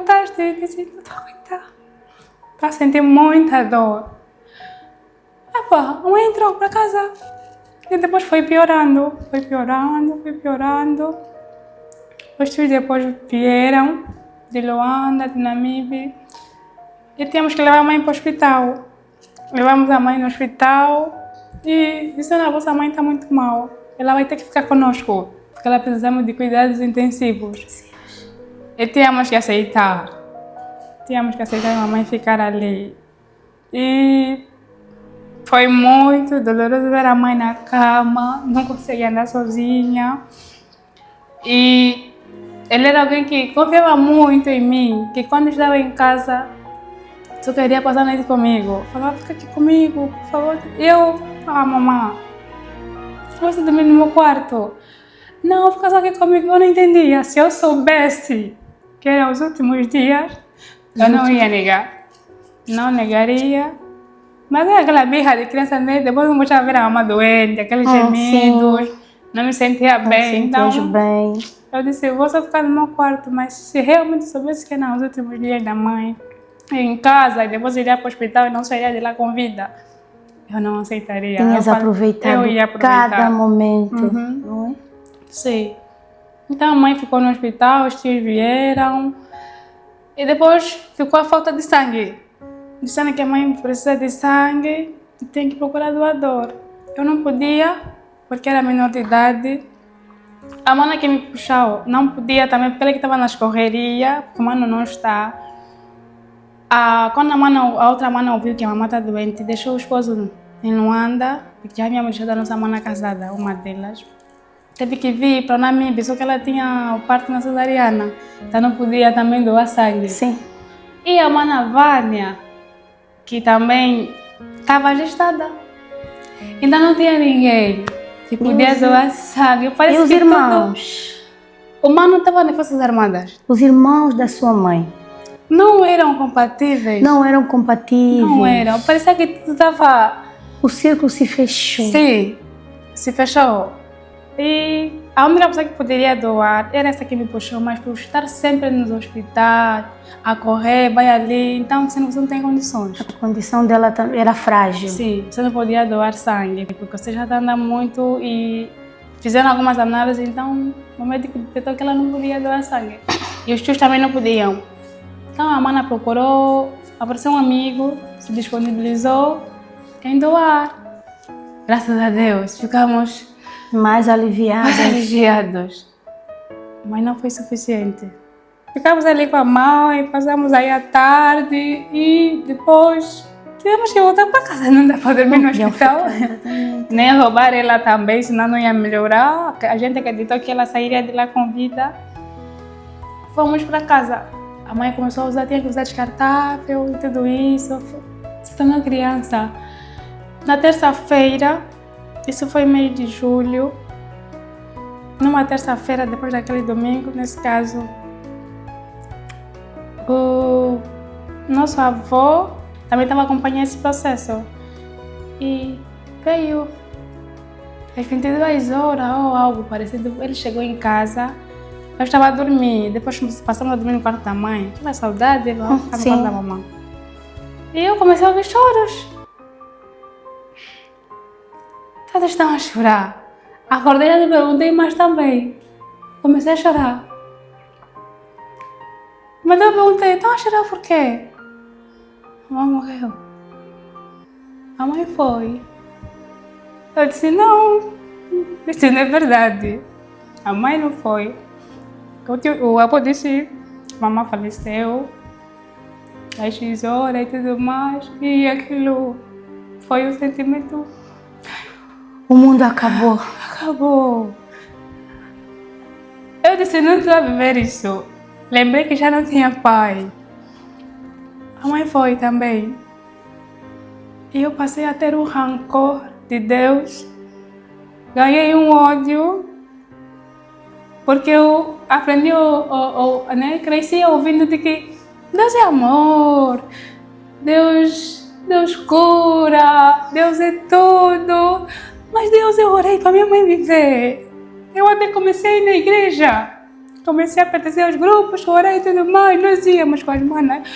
voltaste? Eu disse, não estou a aguentar. Estou a sentir muita dor. Epá, a mãe entrou para casa. E depois foi piorando. Os tios depois vieram de Luanda, de Namibe. E tínhamos que levar a mãe para o hospital. Levamos a mãe no hospital e disseram, a vossa mãe está muito mal. Ela vai ter que ficar conosco, porque ela precisamos de cuidados intensivos. E tínhamos que aceitar. A mãe ficar ali. E foi muito doloroso ver a mãe na cama, não conseguia andar sozinha. E ele era alguém que confiava muito em mim, que quando estava em casa, só queria passar a noite comigo. Falava, fica aqui comigo, por favor. Mamãe, você dormir no meu quarto. Não, fica só aqui comigo. Eu não entendia. Se eu soubesse que eram os últimos dias, eu não ia negar. Não negaria. Mas é aquela birra de criança, né? Depois eu mostrava ver a mamãe doente, aqueles gemidos. Sim. Não me sentia bem. Então, eu disse, eu vou só ficar no meu quarto. Mas se realmente soubesse que eram os últimos dias da mãe, em casa, e depois iria para o hospital e não sairia de lá com vida, eu não aceitaria. Tinhas aproveitado cada momento, não é? Sim. Então a mãe ficou no hospital, os tios vieram e depois ficou a falta de sangue. Disseram que a mãe precisa de sangue e tem que procurar doador. Eu não podia, porque era menor de idade. A mana que me puxou não podia também, porque ela que estava nas correrias, porque o mano não está. Quando a outra mana ouviu que a mamãe está doente, deixou o esposo em Luanda, porque já havíamos deixado a nossa mana casada, uma delas. Teve que vir para Namibe, só que ela tinha o parto na cesariana, então não podia também doar sangue. Sim. E a mana Vânia, que também estava gestada, ainda não tinha ninguém que podia doar sangue. E os irmãos? O mano estava nas Forças Armadas. Os irmãos da sua mãe? Não eram compatíveis. Não eram compatíveis. Não eram. Parecia que tudo estava... O círculo se fechou. Sim, se fechou. E a única pessoa que poderia doar era essa que me puxou, mas por estar sempre nos hospitais, a correr, vai ali, então você não tem condições. A condição dela era frágil. Sim, você não podia doar sangue, porque você já está andando muito e fizeram algumas análises, então o médico detectou que ela não podia doar sangue. E os tios também não podiam. Então a mana procurou, apareceu um amigo, se disponibilizou em doar. Graças a Deus, ficamos mais aliviados. Mas não foi suficiente. Ficamos ali com a mãe, passamos aí a tarde e depois tivemos que voltar para casa. Não dá para dormir no hospital. Nem roubar ela também, senão não ia melhorar. A gente acreditou que ela sairia de lá com vida. Fomos para casa. A mãe começou a usar, tinha que usar descartável e tudo isso. Se tornou criança. Na terça-feira, isso foi meio de julho, numa terça-feira, depois daquele domingo, nesse caso, o nosso avô também estava acompanhando esse processo. E veio às 22 horas ou algo parecido. Ele chegou em casa, eu estava a dormir, depois passamos a dormir no quarto da mãe. Aquela saudade, vamos ficar no quarto da mamãe. E eu comecei a ouvir choros. Todos estão a chorar. Acordei e perguntei, mas também. Comecei a chorar. Mas eu perguntei, estão a chorar por quê? A mãe morreu. A mãe foi. Eu disse, não, isso não é verdade. A mãe não foi. O avô disse, a mamãe faleceu. Às X horas e tudo mais. E aquilo foi o sentimento. O mundo acabou. Acabou. Eu disse, não estou a viver isso. Lembrei que já não tinha pai. A mãe foi também. E eu passei a ter um rancor de Deus. Ganhei um ódio. Porque eu aprendi, né? Cresci ouvindo de que Deus é amor. Deus cura. Deus é tudo. Mas Deus, eu orei para minha mãe viver. Eu até comecei a ir na igreja. Comecei a pertencer aos grupos, chorei e tudo mais. Nós íamos com as manas.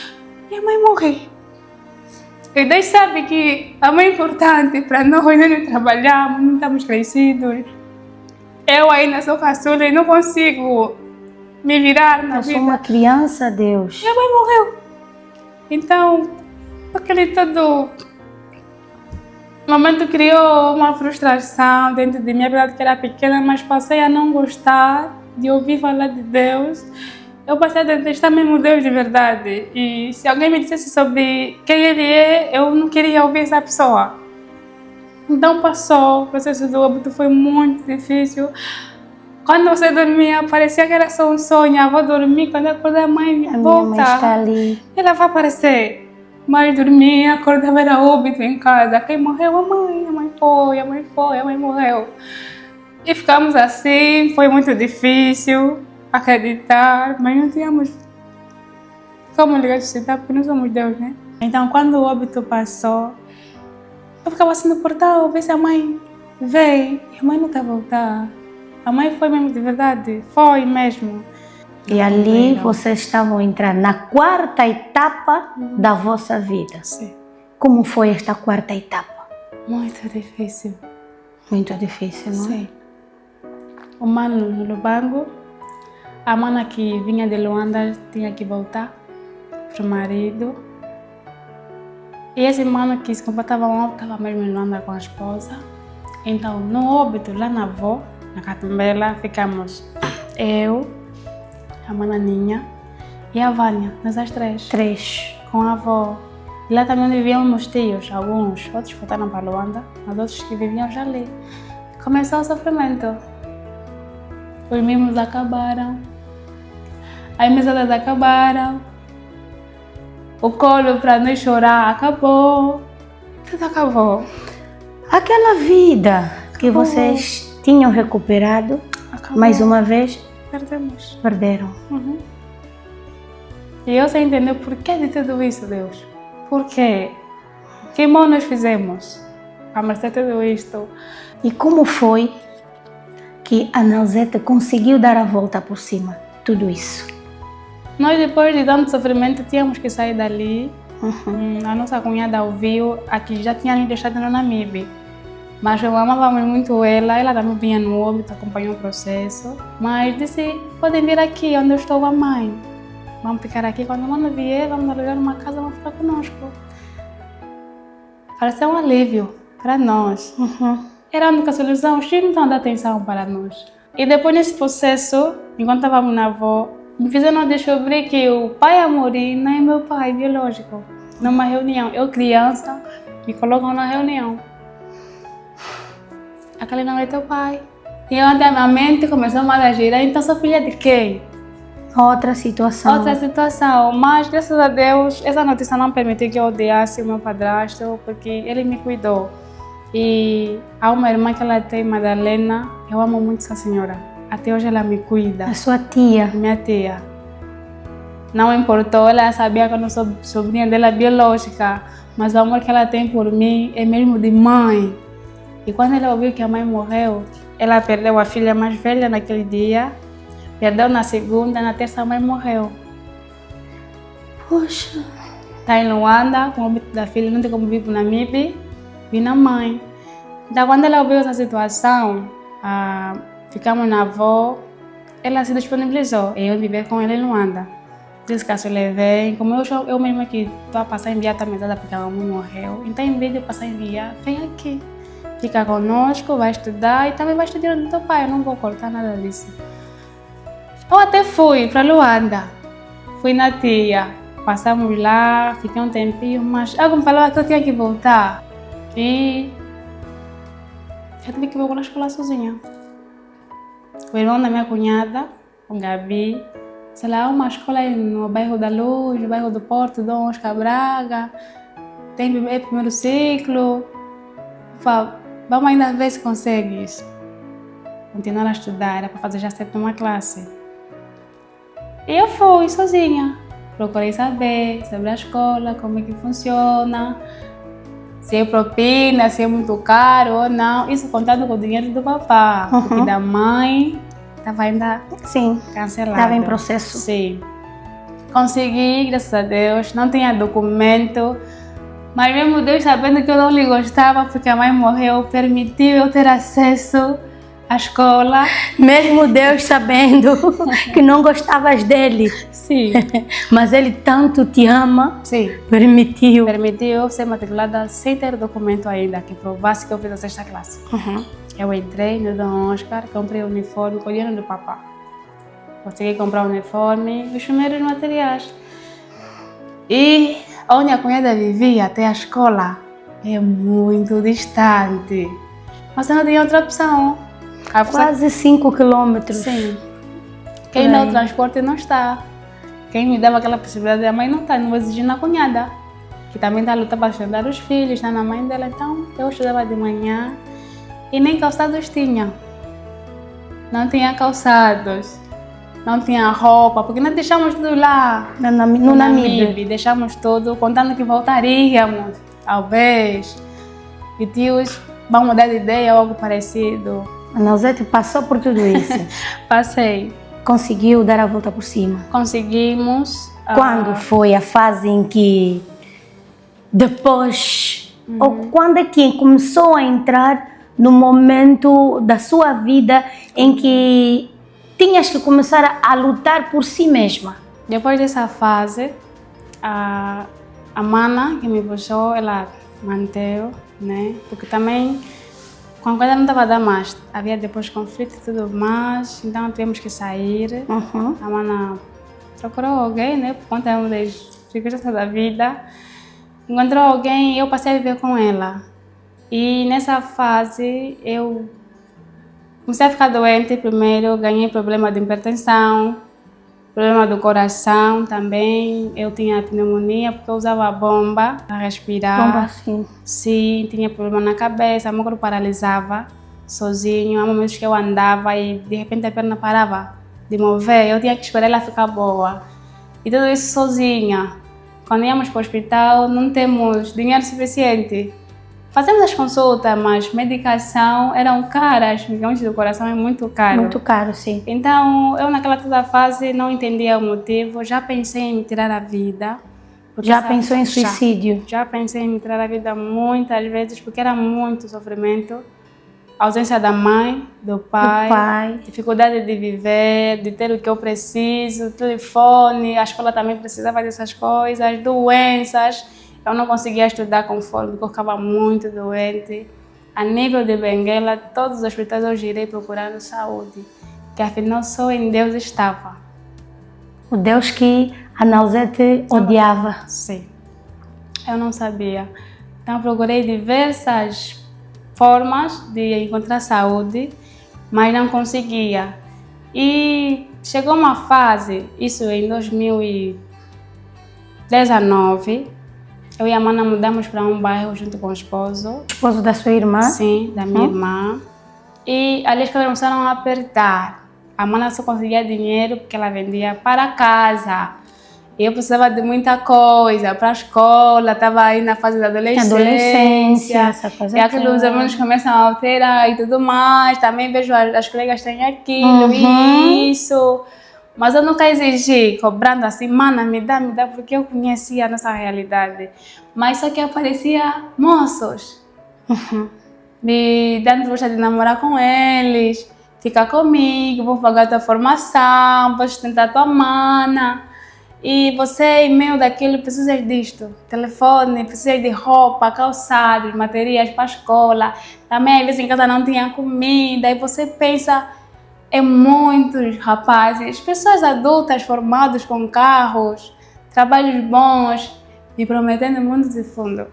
E a mãe morreu. E daí sabe que a mãe é importante para nós, nós não trabalhamos, não estamos crescidos. Eu ainda sou caçula e não consigo me virar na vida. Eu sou uma criança, Deus. Minha mãe morreu. Então, aquele todo momento criou uma frustração dentro de mim. É verdade que era pequena, mas passei a não gostar de ouvir falar de Deus. Eu passei a detestar mesmo Deus de verdade. E se alguém me dissesse sobre quem Ele é, eu não queria ouvir essa pessoa. Então passou, o processo do óbito foi muito difícil. Quando você dormia, parecia que era só um sonho. Eu vou dormir, quando eu acordar, a mãe volta. Minha mãe está ali. Ela vai aparecer. Mas dormia, acordava, era óbito em casa. Quem morreu? A mãe foi, a mãe foi, a mãe morreu. E ficamos assim, foi muito difícil acreditar, mas não tínhamos como ressuscitar, porque não somos Deus, né? Então, quando o óbito passou, eu ficava assim no portal, ver se a mãe veio. E a mãe não está a voltar. A mãe foi mesmo de verdade, foi mesmo. E ali vocês estavam entrando na quarta etapa da vossa vida. Sim. Como foi esta quarta etapa? Muito difícil. Muito difícil, não é? Sim. O mano no Lubango, a mana que vinha de Luanda tinha que voltar para o marido. E esse mano que se comportava mal estava mesmo em Luanda com a esposa. Então, no óbito, lá na avó, na Catumbela, ficamos eu, a Mananinha e a Vânia, nós as três. Três. Com a avó. E lá também viviam meus tios, alguns. Outros voltaram para Luanda, mas outros que viviam já ali. Começou o sofrimento. Os mimos acabaram. As mesadas acabaram. O colo para nós chorar acabou. Tudo acabou. Aquela vida que vocês tinham recuperado, Acabou. mais uma vez, Perdemos. perderam. Uhum. E eu sem entender o porquê de tudo isso, Deus. Por quê? Que mal nós fizemos a merecer tudo isto? E como foi que a Nalzete conseguiu dar a volta por cima? Tudo isso. Nós, depois de tanto sofrimento, tínhamos que sair dali. A nossa cunhada ouviu, aqui já tinha nos deixado no Namibe. Mas eu amávamos muito ela também vinha no óbito, acompanhou o processo. Mas disse, podem vir aqui, onde eu estou com a mãe. Vamos ficar aqui, quando a mãe vier, vamos alugar uma casa, vamos ficar conosco. Pareceu um alívio para nós. Era a única solução, os filhos não estão dando atenção para nós. E depois nesse processo, enquanto estávamos na avó, me fizeram descobrir que o pai a morir não é meu pai biológico. Numa reunião, eu criança, me colocam na reunião. Aquele não é teu pai. E onde a minha mente começou a girar, então sou filha de quem? Outra situação. Outra situação, mas graças a Deus, essa notícia não permitiu que eu odiasse o meu padrasto, porque ele me cuidou. E há uma irmã que ela tem, Madalena, eu amo muito essa senhora. Até hoje ela me cuida. A sua tia. Minha tia. Não importou, ela sabia que eu não sou sobrinha dela biológica, mas o amor que ela tem por mim é mesmo de mãe. E quando ela ouviu que a mãe morreu, ela perdeu a filha mais velha naquele dia, perdeu na segunda, na terça a mãe morreu. Poxa. Está em Luanda, com o óbito da filha, não tem como vir para o Namibe, vi na mãe. Então quando ela ouviu essa situação, ficamos na avó, ela se disponibilizou e eu viver com ela em Luanda. Disse que eu levei, como eu mesma que estou a passar a enviar a mesada porque a mamãe morreu, então em vez de eu passar a enviar, vem aqui. Fica conosco, vai estudar e também vai estudar do teu pai, eu não vou cortar nada disso. Eu até fui para Luanda, fui na tia, passamos lá, fiquei um tempinho, mas alguém falou que eu tinha que voltar. E eu tive que voltar à escola sozinha. O irmão da minha cunhada, o Gabi, sei lá, uma escola no bairro da Luz, no bairro do Porto, Dom Oscar Braga, tem primeiro ciclo. Fala, vamos ainda ver se consegues continuar a estudar, era para fazer já a 7ª classe. E eu fui sozinha, procurei saber sobre a escola, como é que funciona, se é propina, se é muito caro ou não, isso contando com o dinheiro do papá, porque da mãe estava ainda Sim. cancelado. Estava em processo. Sim. Consegui, graças a Deus, não tinha documento, mas mesmo Deus sabendo que eu não lhe gostava porque a mãe morreu, permitiu eu ter acesso à escola. Mesmo Deus sabendo que não gostavas dele. Sim. Mas ele tanto te ama, Sim. permitiu. Permitiu eu ser matriculada sem ter documento ainda, que provasse que eu fiz a 6ª classe. Eu entrei no Dom Oscar, comprei o uniforme com o dinheiro do papá. Consegui comprar o uniforme e os primeiros materiais. E onde a cunhada vivia até a escola é muito distante. Mas eu não tinha outra opção. Quase 5 quilômetros. Sim. Quem dá o transporte não está. Quem me dava aquela possibilidade, a mãe não está, não vou exigir na cunhada, que também está a lutar para estudar os filhos, está na mãe dela. Então eu estudava de manhã e nem calçados tinha. Não tinha calçados. Não tinha roupa, porque nós deixamos tudo lá No Namibe. Deixamos tudo, contando que voltaríamos, talvez. E tios vão mudar de ideia ou algo parecido. A Nausete passou por tudo isso. Passei. Conseguiu dar a volta por cima. Conseguimos. Quando foi a fase em que depois, ou quando é que começou a entrar no momento da sua vida em que tinhas que começar a lutar por si mesma? Depois dessa fase, a mana que me puxou, ela manteve, né? Porque também, quando a coisa não estava a dar mais, havia depois conflito e tudo mais, então tivemos que sair. A mana procurou alguém, né? Por conta das circunstâncias da vida. Encontrou alguém e eu passei a viver com ela. E nessa fase, eu comecei a ficar doente primeiro, ganhei problema de hipertensão, problema do coração também. Eu tinha pneumonia porque eu usava bomba para respirar. Bomba, sim. Sim, tinha problema na cabeça, meu corpo paralisava sozinho. Há momentos que eu andava e de repente a perna parava de mover. Eu tinha que esperar ela ficar boa. E tudo isso sozinha. Quando íamos para o hospital, não temos dinheiro suficiente. Fazemos as consultas, mas medicação eram caras, milhões do coração é muito caro. Muito caro, sim. Então, eu naquela toda fase não entendia o motivo, já pensei em me tirar a vida. Já pensou em suicídio? Já pensei em me tirar a vida muitas vezes, porque era muito sofrimento. A ausência da mãe, do pai, dificuldade de viver, de ter o que eu preciso, telefone, a escola também precisava dessas coisas, doenças. Eu não conseguia estudar conforme, porque eu ficava muito doente. A nível de Benguela, todos os hospitais eu girei procurando saúde, que afinal só em Deus estava. O Deus que a Nausete odiava. Sim, eu não sabia. Então procurei diversas formas de encontrar saúde, mas não conseguia. E chegou uma fase, isso em 2019, eu e a mana mudamos para um bairro junto com o esposo. Esposo da sua irmã? Sim, da minha irmã. E ali as coisas começaram a apertar. A mana só conseguia dinheiro porque ela vendia para casa. E eu precisava de muita coisa para a escola, estava aí na fase da adolescência. Essa coisa e aquilo os irmãos começam a alterar e tudo mais. Também vejo as colegas têm aquilo e isso. Mas eu nunca exigi, cobrando assim, mana, me dá, porque eu conhecia a nossa realidade. Mas só que aparecia moços, me dando vontade de namorar com eles, ficar comigo, vou pagar tua formação, vou sustentar tua mana. E você, em meio daquilo, precisa disto, telefone, precisa de roupa, calçados, materiais para a escola. Também, às vezes, em casa não tinha comida, e você pensa... muitos rapazes, pessoas adultas formadas com carros, trabalhos bons, me prometendo mundos de fundo.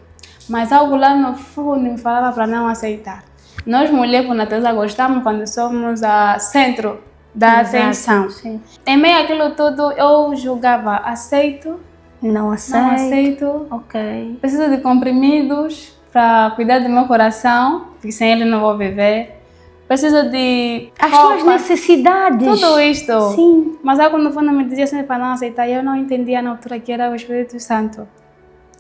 Mas algo lá no fundo me falava para não aceitar. Nós mulheres, por natureza, gostamos quando somos a centro da atenção. Sim. Em meio àquilo tudo, eu julgava, aceito, não aceito, ok. Preciso de comprimidos para cuidar do meu coração, porque sem ele não vou viver. Preciso de as roupa, tuas necessidades. Tudo isto. Sim. Mas algo no fundo me dizia sempre para não aceitar. E eu não entendia na altura que era o Espírito Santo,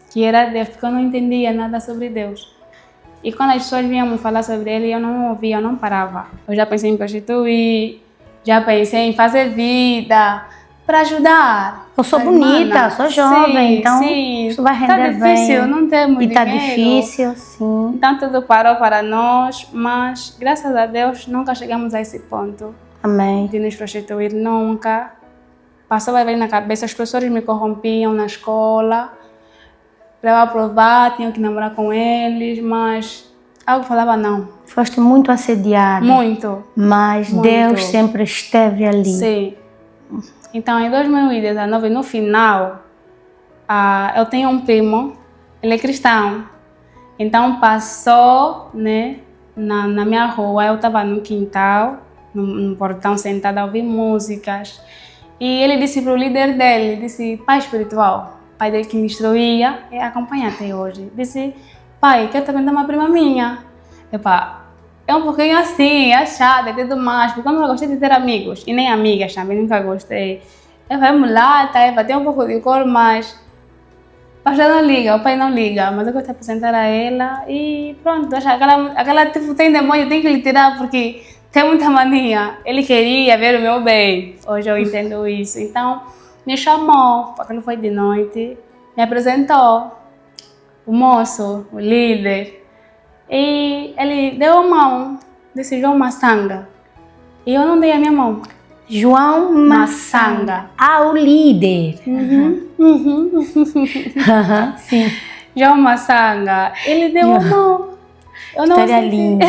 que era Deus, porque eu não entendia nada sobre Deus. E quando as pessoas vinham me falar sobre ele, eu não ouvia, eu não parava. Eu já pensei em prostituir, Já pensei em fazer vida para ajudar. Eu sou as bonita, manas. sou jovem, Sim, então sim. isso vai Tá render difícil, bem. não temos E tá dinheiro. difícil, sim. Então tudo parou para nós, mas graças a Deus nunca chegamos a esse ponto Amém. de nos prostituir, nunca. Passou a vir na cabeça, os professores me corrompiam na escola, para eu aprovar, tinha que namorar com eles, mas algo falava não. Foste muito assediada. Muito. Mas Muito. Deus sempre esteve ali. Sim. Então, em 2019, no final, eu tenho um primo, ele é cristão. Então, passou, né, na minha rua, eu estava no quintal, no portão, sentada a ouvir músicas. E ele disse para o líder dele, disse, pai espiritual, pai dele que me instruía, e acompanha até hoje. Disse, pai, quero também dar uma prima minha. Epa, é um pouquinho assim, é chata e tudo mais, porque eu nunca gostei de ter amigos, e nem amigas também, nunca gostei. Ela é mulata, ela tem um pouco de cor, mas o pastor não liga, o pai não liga, mas eu gosto de apresentar a ela e pronto, aquela tipo, tem demônio, tem que lhe tirar porque tem muita mania. Ele queria ver o meu bem, hoje eu entendo isso. Então, me chamou, aquilo foi de noite, me apresentou o moço, o líder, e ele deu a mão, disse João Massanga, e eu não dei a minha mão. João Massanga. O líder. Sim. João Massanga, ele deu a mão. Eu não História aceitei. linda.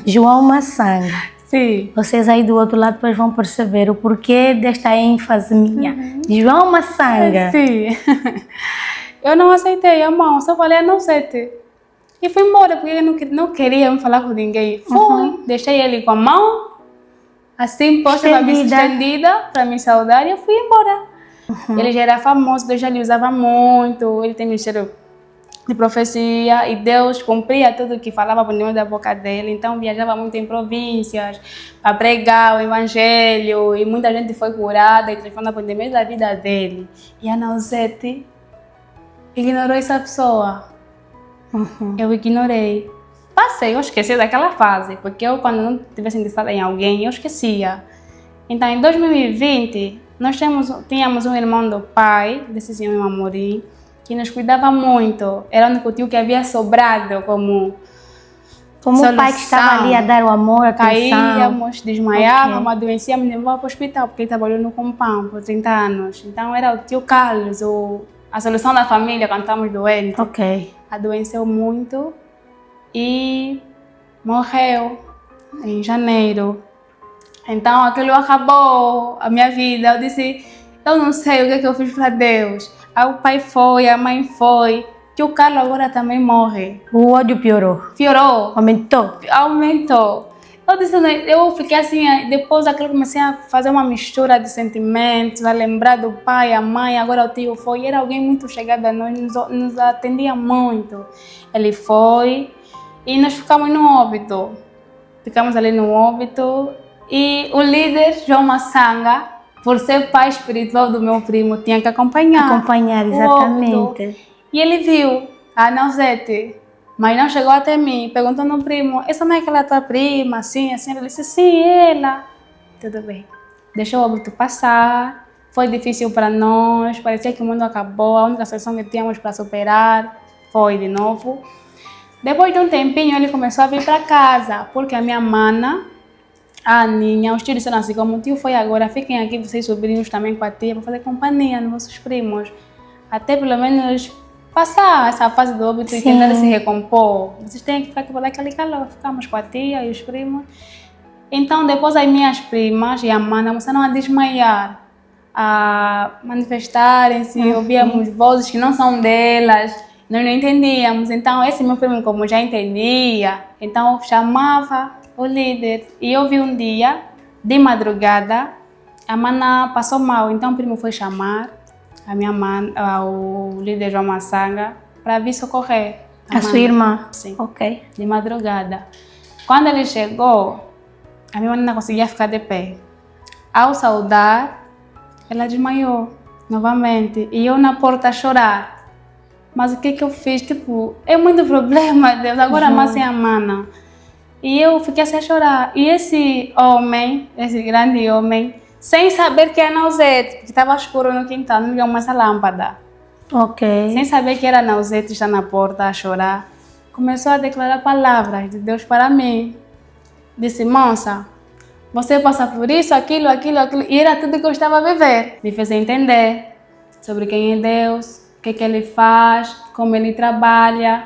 João Massanga. Sim. Vocês aí do outro lado depois vão perceber o porquê desta ênfase minha. João Massanga. Sim. Eu não aceitei a mão, só falei, não aceite. E fui embora, porque eu não queria me falar com ninguém. Fui, deixei ele com a mão, assim, posta para mim estendida, para me saudar, e eu fui embora. Ele já era famoso, Deus já lhe usava muito, ele tem ministério de profecia, e Deus cumpria tudo que falava por meio da boca dele. Então viajava muito em províncias para pregar o evangelho, e muita gente foi curada e transformada por meio da vida dele. E a Nausete ignorou essa pessoa. Eu ignorei. Passei, eu esqueci daquela fase, porque eu, quando não tivesse interessada em alguém, eu esquecia. Então, em 2020, nós tínhamos um irmão do pai, desse senhor Amorim, que nos cuidava muito. Era o único tio que havia sobrado como o pai que estava ali a dar o amor, a atenção. Caíamos, desmaiávamos, adoecíamos e levava para o hospital, porque ele trabalhou no Compão por 30 anos. Então, era o tio Carlos, a solução da família quando estávamos doentes. Adoeceu muito e morreu em janeiro. Então aquilo acabou a minha vida. Eu disse, eu não sei o que eu fiz para Deus. Aí o pai foi, a mãe foi. Que o Carlos agora também morre. O ódio piorou? Piorou. Aumentou? Aumentou. Eu disse, eu fiquei assim, depois daquilo comecei a fazer uma mistura de sentimentos, a lembrar do pai, a mãe, agora o tio foi. Era alguém muito chegado a nós, nos atendia muito. Ele foi e nós ficamos no óbito. Ficamos ali no óbito e o líder, João Massanga, por ser pai espiritual do meu primo, tinha que acompanhar. Acompanhar, exatamente. E ele viu a Nausete, mas não chegou até mim, perguntou no primo, essa não é aquela tua prima, assim, assim? Ele disse, sim, ela. Tudo bem. Deixou o óbito passar, foi difícil para nós, parecia que o mundo acabou, a única solução que tínhamos para superar foi de novo. Depois de um tempinho, ele começou a vir para casa, porque a minha mana, a Aninha, os tios disseram assim, como o tio foi agora, fiquem aqui vocês sobrinhos também com a tia, para fazer companhia nos vossos primos. Até pelo menos passar essa fase do óbito e tentar se recompor. Vocês têm que ficar aqui para dar aquele calor. Ficamos com a tia e os primos. Então, depois as minhas primas e a mana começaram a desmaiar, a manifestarem-se, ouvíamos vozes que não são delas, nós não entendíamos. Então, esse meu primo, como já entendia, então chamava o líder. E eu vi um dia, de madrugada, a mana passou mal, então o primo foi chamar a minha mãe, o líder João Massanga, para vir socorrer. A sua irmã? Sim. Ok. De madrugada. Quando ele chegou, a minha mãe não conseguia ficar de pé. Ao saudar, ela desmaiou novamente. E eu na porta a chorar. Mas o que eu fiz? Tipo, é muito problema, Deus. Agora a mãe sem a mana. E eu fiquei assim a chorar. E esse homem, esse grande homem, sem saber que era Nausete, porque estava escuro no quintal, não ligamos mais a lâmpada. Ok. Sem saber que era Nausete, está na porta a chorar, começou a declarar palavras de Deus para mim. Disse, moça, você passa por isso, aquilo. E era tudo que eu estava a viver. Me fez entender sobre quem é Deus, o que Ele faz, como Ele trabalha.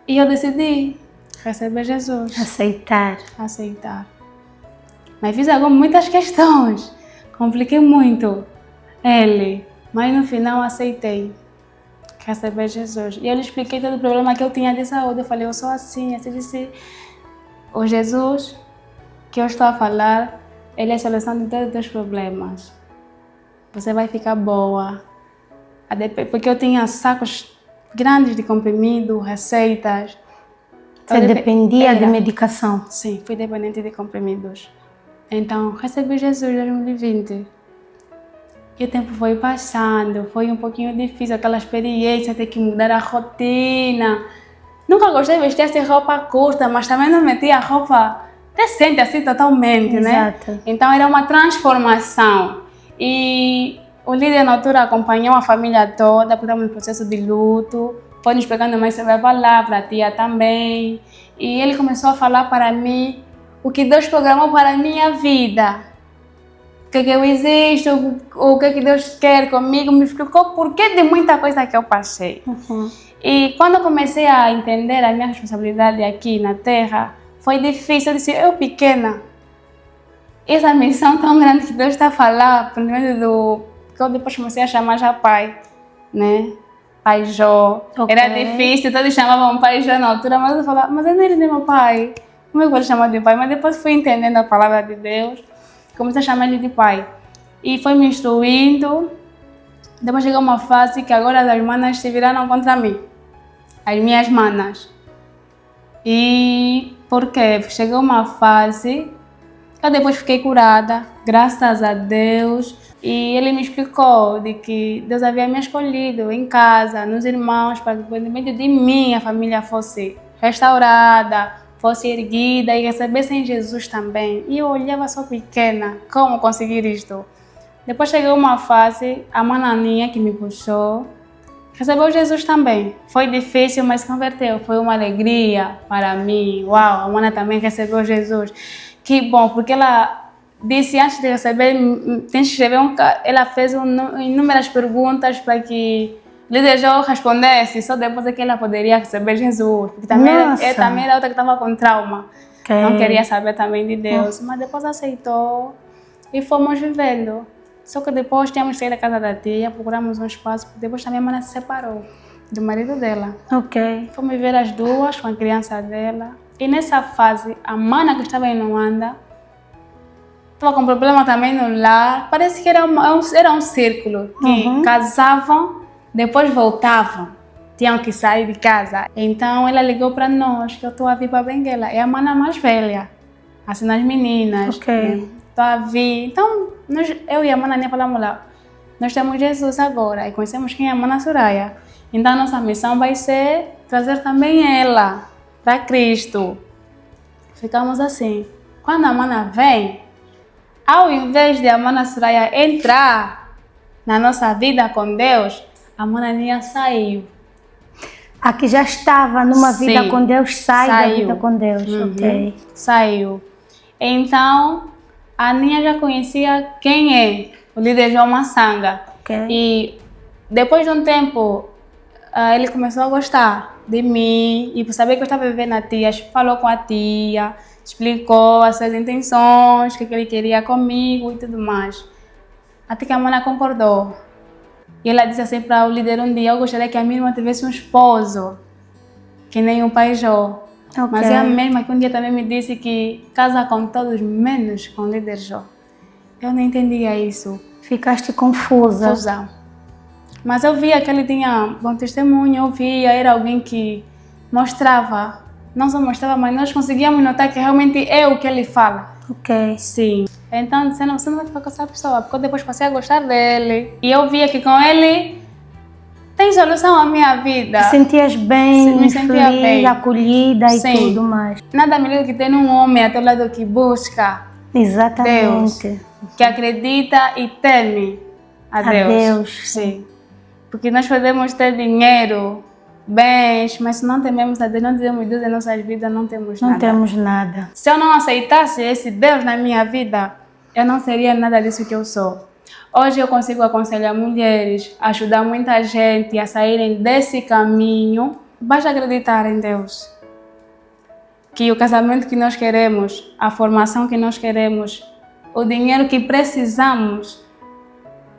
E eu decidi receber Jesus. Aceitar. Mas fiz muitas questões. Compliquei muito Ele. Mas no final aceitei receber Jesus. E eu lhe expliquei todo o problema que eu tinha de saúde. Eu falei, eu sou assim. Assim disse, o Jesus que eu estou a falar, Ele é a solução de todos os teus problemas. Você vai ficar boa. Porque eu tinha sacos grandes de comprimido, receitas. Você dependia de medicação? Sim, fui dependente de comprimidos. Então, recebi Jesus em 2020. E o tempo foi passando, foi um pouquinho difícil, aquela experiência, ter que mudar a rotina. Nunca gostei de vestir assim, roupa curta, mas também não metia roupa decente assim totalmente, Exato. Né? Então era uma transformação. E o líder na altura acompanhou a família toda, porque estávamos no processo de luto. Foi nos pegando mais sobre a palavra, a tia também. E ele começou a falar para mim o que Deus programou para a minha vida. O que eu existo, o que Deus quer comigo, me explicou o porquê de muita coisa que eu passei. E quando eu comecei a entender a minha responsabilidade aqui na Terra, foi difícil. Eu disse, eu pequena, essa missão tão grande que Deus está a falar, primeiro que eu depois comecei a chamar já pai, né? Pai Jó. Okay. Era difícil, todos chamavam pai Jó na altura, mas eu falava, mas eu não era nem meu pai. Como eu vou chamar de pai? Mas depois fui entendendo a palavra de Deus. Comecei a chamar ele de pai. E foi me instruindo. Depois chegou uma fase que agora as irmãs se viraram contra mim. As minhas manas. E por quê? Chegou uma fase que eu depois fiquei curada, graças a Deus. E ele me explicou de que Deus havia me escolhido em casa, nos irmãos, para que por meio de mim a família fosse restaurada, fosse erguida e recebessem Jesus também. E eu olhava, só pequena, como conseguir isto? Depois chegou uma fase, a mananinha que me puxou, recebeu Jesus também. Foi difícil, mas converteu. Foi uma alegria para mim. Uau, a mana também recebeu Jesus. Que bom, porque ela disse antes de receber, tem que escrever ela fez inúmeras perguntas para que o líder Jó respondesse, só depois é que ela poderia receber Jesus. Porque também também era outra que estava com trauma. Okay. Não queria saber também de Deus. Mas depois aceitou e fomos vivendo. Só que depois tínhamos que sair da casa da tia, procuramos um espaço, porque depois também a mana se separou do marido dela. Ok. Fomos viver as duas com a criança dela. E nessa fase, a mana que estava em Luanda estava com problema também no lar. Parece que era um círculo, que casavam, depois voltavam, tinham que sair de casa. Então ela ligou para nós, que eu estou a vir para Benguela. É a mana mais velha, assim nas meninas. Ok. Estou a vir. Então eu e a mana falamos lá, nós temos Jesus agora e conhecemos quem é a mana Soraya. Então a nossa missão vai ser trazer também ela para Cristo. Ficamos assim. Quando a mana vem, ao invés de a mana Soraya entrar na nossa vida com Deus, a mananinha saiu. A que já estava numa vida com Deus, saiu da vida com Deus. Ok. Saiu. Então, a Aninha já conhecia quem é o líder João Massanga. Okay. E depois de um tempo, ele começou a gostar de mim e por saber que eu estava vivendo na tia, falou com a tia, explicou as suas intenções, o que ele queria comigo e tudo mais. Até que a mana concordou. E ela disse assim para o líder um dia, eu gostaria que a minha irmã tivesse um esposo, que nem o pai Jó. Okay. Mas é a mesma que um dia também me disse que casa com todos, menos com o líder Jó. Eu não entendia isso. Ficaste confusa. Mas eu via que ele tinha bom testemunho, eu via, era alguém que mostrava, não só mostrava, mas nós conseguíamos notar que realmente é o que ele fala. Ok. Sim. Então, você não vai ficar com essa pessoa, porque eu depois passei a gostar dele. E eu via que com ele, tem solução à minha vida. Te sentias bem, Me sentia feliz, bem. acolhida e Sim. tudo mais. Nada melhor que ter um homem ao teu lado que busca Exatamente. Deus, que acredita e teme a Deus. Deus. Sim. Porque nós podemos ter dinheiro, bens, mas se não tememos a Deus, não temos Deus em nossas vidas, não temos Não nada. temos nada. Se eu não aceitasse esse Deus na minha vida, eu não seria nada disso que eu sou. Hoje eu consigo aconselhar mulheres, ajudar muita gente a saírem desse caminho. Basta acreditar em Deus. Que o casamento que nós queremos, a formação que nós queremos, o dinheiro que precisamos,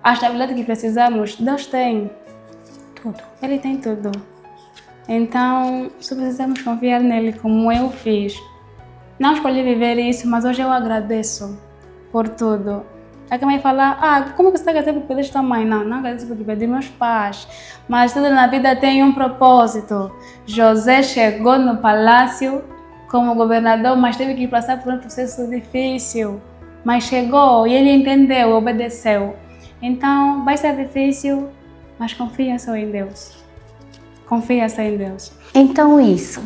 a estabilidade que precisamos, Deus tem. Tudo. Ele tem tudo. Então, só precisamos confiar nele como eu fiz. Não escolhi viver isso, mas hoje eu agradeço por tudo. A que mãe fala, como que você está agradecendo porque perdeste tua mãe? Não agradeço porque perdi meus pais. Mas tudo na vida tem um propósito. José chegou no palácio como governador, mas teve que passar por um processo difícil. Mas chegou e ele entendeu, obedeceu. Então, vai ser difícil, mas confia só em Deus. Confia só em Deus. Então isso,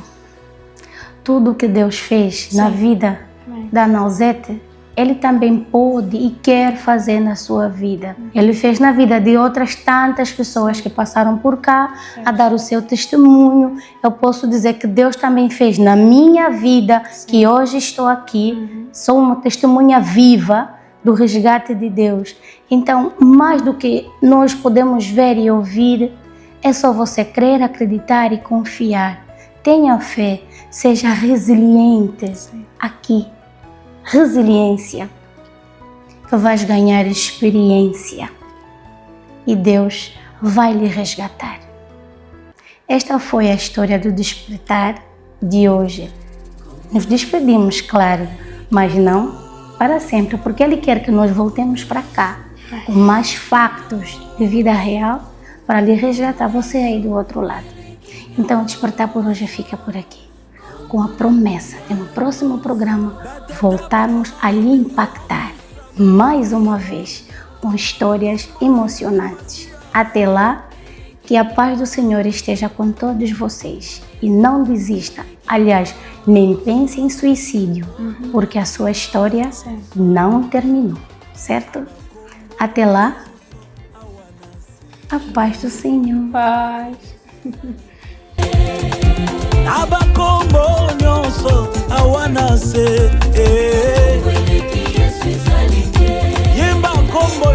tudo que Deus fez na vida da Nausete, Ele também pode e quer fazer na sua vida. Ele fez na vida de outras tantas pessoas que passaram por cá a dar o seu testemunho. Eu posso dizer que Deus também fez na minha vida, que hoje estou aqui, sou uma testemunha viva do resgate de Deus. Então, mais do que nós podemos ver e ouvir, é só você crer, acreditar e confiar. Tenha fé, seja resiliente aqui. Resiliência, que vais ganhar experiência e Deus vai lhe resgatar. Esta foi a história do despertar de hoje. Nos despedimos, claro, mas não para sempre, porque Ele quer que nós voltemos para cá com mais factos de vida real para lhe resgatar você aí do outro lado. Então, o despertar por hoje fica por aqui, com a promessa de no próximo programa voltarmos a lhe impactar mais uma vez com histórias emocionantes. Até lá, que a paz do Senhor esteja com todos vocês e não desista. Aliás, nem pense em suicídio, porque a sua história não terminou, certo? Até lá, a paz do Senhor. Paz. Abakombo nyonso awana se yemba kombo